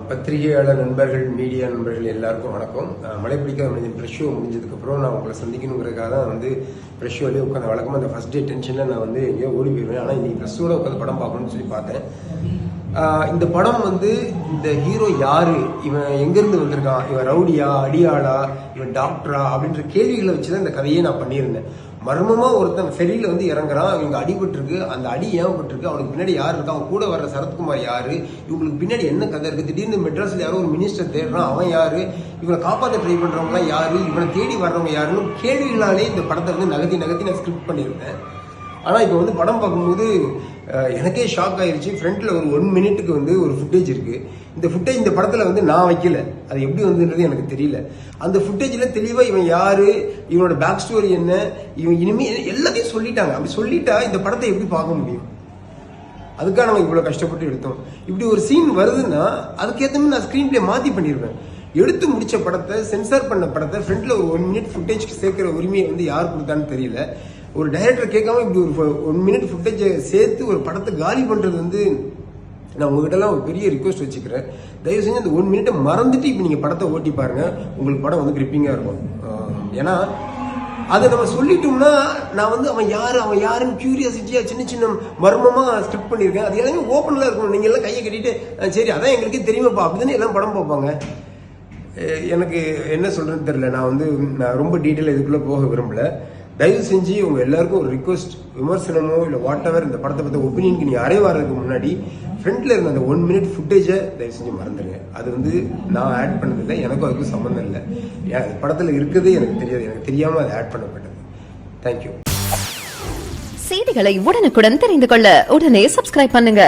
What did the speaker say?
பத்திரிகையாளர் நண்பர்கள், மீடியா நண்பர்கள் எல்லாருக்கும் வணக்கம். மழை பிடிக்காத மனிதன் ப்ரெஷ் ஷோ முடிஞ்சதுக்கப்புறம் நான் உங்களை சந்திக்கணுங்கிறதுக்காக தான் வந்து ப்ரெஷ் ஷோலேயே உட்காந்து வழக்கமாக அந்த ஃபர்ஸ்ட் டே டென்ஷனில் நான் வந்து எங்கேயோ ஓடி போயிடுவேன். ஆனால் இன்னைக்கு ப்ரெஷ் ஷோவில் உட்காந்து படம் பார்க்கணும்னு சொல்லி பார்த்தேன். இந்த படம் வந்து இந்த ஹீரோ யாரு, இவன் எங்கேருந்து வந்திருக்கான், இவன் ரவுடியா, அடியாளா, இவன் டாக்டரா அப்படின்ற கேள்விகளை வச்சுதான் இந்த கதையை நான் பண்ணியிருந்தேன். மர்மமா ஒருத்தன் ஃபெரியில வந்து இறங்குறான், இவங்க அடிபட்டிருக்கு, அந்த அடி ஏன் பட்டிருக்கு, அவனுக்கு பின்னாடி யார் இருக்கா, அவன் கூட வர்ற சரத்குமார் யாரு, இவங்களுக்கு பின்னாடி என்ன கதை இருக்கு, திடீர்னு மெட்ராஸ்ல யாரோ ஒரு மினிஸ்டர் தேடுறான், அவன் யாரு, இவனை காப்பாற்ற ட்ரை பண்றவங்களாம் யாரு, இவனை தேடி வர்றவங்க யாருன்னு கேள்விகளாலே இந்த படத்தை வந்து நகர்த்தி நான் ஸ்கிரிப்ட் பண்ணியிருந்தேன். ஆனால் இப்போ வந்து படம் பார்க்கும்போது எனக்கே ஷாக் ஆயிடுச்சு. ஃப்ரண்ட்ல ஒரு 1 மினிட்டுக்கு வந்து ஒரு ஃபுட்டேஜ் இருக்கு. இந்த ஃபுட்டேஜ் இந்த படத்துல வந்து நான் வைக்கல, அது எப்படி வந்துன்றது எனக்கு தெரியல. அந்த ஃபுட்டேஜ்ல தெளிவா இவன் யாரு, இவனோட பேக் ஸ்டோரி என்ன, இவன் இனிமே எல்லாத்தையும் சொல்லிட்டாங்க. அப்படி சொல்லிட்டா இந்த படத்தை எப்படி பார்க்க முடியும்? அதுக்காக நம்ம இவ்வளவு கஷ்டப்பட்டு எடுத்தோம். இப்படி ஒரு சீன் வருதுன்னா அதுக்கேற்ற மாதிரி நான் ஸ்கிரீன் பிளே மாத்தி பண்ணிருப்பேன். எடுத்து முடிச்ச படத்தை, சென்சார் பண்ண படத்தை ஃப்ரண்ட்ல ஒரு 1 மினிட் ஃபுட்டேஜ் சேர்க்கிற உரிமையை வந்து யார் கொடுத்தான்னு தெரியல. ஒரு டைரக்டர் கேட்காம இப்படி ஒரு 1 மினிட் ஃபுட்டேஜ் சேர்த்து ஒரு படத்தை காலி பண்றது வந்து நான் உங்ககிட்ட எல்லாம் ஒரு பெரிய ரிக்வஸ்ட் வச்சுக்கிறேன். தயவு செஞ்சு அந்த 1 மினிட்டை மறந்துட்டு இப்ப நீங்க படத்தை ஓட்டி பாருங்க, உங்களுக்கு படம் வந்து கிரிப்பிங்கா இருக்கும். ஏன்னா அதை நம்ம சொல்லிட்டோம்னா நான் வந்து அவன் யாருன்னு கியூரியாசிட்டியா சின்ன சின்ன மர்மமா ஸ்கிரிப்ட் பண்ணியிருக்கேன். அது எல்லாமே ஓப்பன்ல இருக்கணும். நீங்க எல்லாம் கையை கட்டிட்டு சரி அதான் எங்களுக்கே தெரியுமாப்பா அப்படிதானே எல்லாம் படம் பார்ப்பாங்க. எனக்கு என்ன சொல்றதுன்னு தெரியல. நான் ரொம்ப டீட்டெயில் இதுக்குள்ள போக விரும்பல. தயவு செஞ்சு உங்க எல்லாருக்கும் ஒரு ரிக்வஸ்ட், விமர்சனமோ இல்லை வாட் எவர் இந்த படத்தை பற்றி ஒப்பீனியனுக்கு நீ வர்றதுக்கு முன்னாடி ஃப்ரண்ட்ல இருந்த அந்த 1 மினிட் ஃபுட்டேஜை தயவு செஞ்சு மறந்துடுங்க. அது வந்து நான் ஆட் பண்ணதில்லை, எனக்கும் அதுக்கும் சம்மந்தம் இல்லை. படத்தில் இருக்கிறதே எனக்கு தெரியாது, எனக்கு தெரியாம அது ஆட் பண்ணப்பட்டது. தேங்க்யூ. செய்திகளை உடனுக்குடன் தெரிந்து கொள்ள உடனே சப்ஸ்கிரைப் பண்ணுங்க.